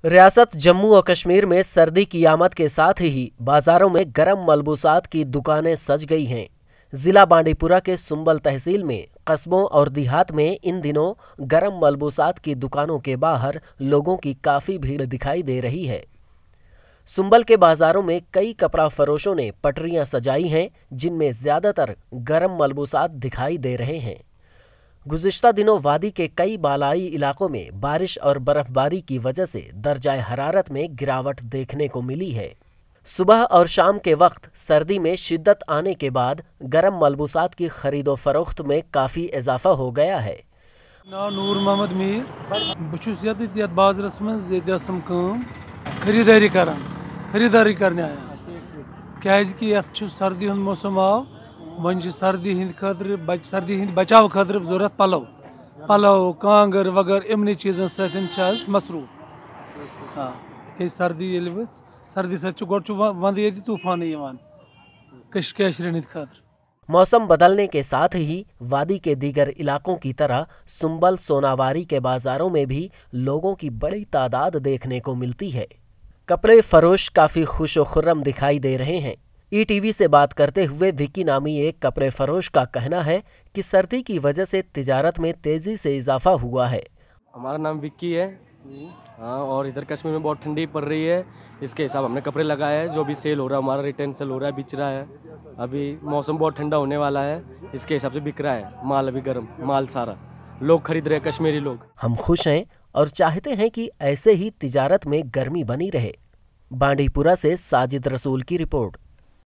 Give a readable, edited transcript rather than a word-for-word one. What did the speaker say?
रियासत जम्मू और कश्मीर में सर्दी की आमद के साथ ही बाजारों में गर्म मलबूसात की दुकानें सज गई हैं। जिला बांडीपुरा के सुंबल तहसील में कस्बों और देहात में इन दिनों गर्म मलबूसात की दुकानों के बाहर लोगों की काफी भीड़ दिखाई दे रही है। सुंबल के बाजारों में कई कपड़ा फरोशों ने पटरियां सजाई हैं, जिनमें ज्यादातर गर्म मलबूसात दिखाई दे रहे हैं। गुज़िश्ता दिनों वादी के कई बालाई इलाकों में बारिश और बर्फबारी की वजह से दर्जाए हरारत में गिरावट देखने को मिली है। सुबह और शाम के वक्त सर्दी में शिद्दत आने के बाद गर्म मलबूसात की खरीदो फरोख्त में काफ़ी इजाफा हो गया है। नूर मोहम्मद मीर बहुत बाजरस मम खरीदारी करने आयास क्या सर्दी हूँ मौसम आव वन सर्दी हंद सर्दी हंद बचाव खतर जरूरत पलव कांगर वगर इमन चीज़न सत मसरूफ। हाँ कि सर्दी सर्दी सत वंद ये तूफान कशरन हंद खतर। मौसम बदलने के साथ ही वादी के दीगर इलाकों की तरह सुंबल सोनावारी के बाजारों में भी लोगों की बड़ी तादाद देखने को मिलती है। कपड़े फरोश काफी खुश व खुर्रम दिखाई दे रहे हैं। ईटीवी से बात करते हुए विक्की नामी एक कपड़े फरोश का कहना है कि सर्दी की वजह से तिजारत में तेजी से इजाफा हुआ है। हमारा नाम विक्की है। हाँ, और इधर कश्मीर में बहुत ठंडी पड़ रही है, इसके हिसाब हमने कपड़े लगाए हैं। जो भी सेल हो रहा है हमारा रिटर्न सेल हो रहा है, बिच रहा है। अभी मौसम बहुत ठंडा होने वाला है, इसके हिसाब से बिक रहा है माल। अभी गर्म माल सारा लोग खरीद रहे हैं, कश्मीरी लोग। हम खुश हैं और चाहते हैं कि ऐसे ही तिजारत में गर्मी बनी रहे। बांडीपुरा से साजिद रसूल की रिपोर्ट।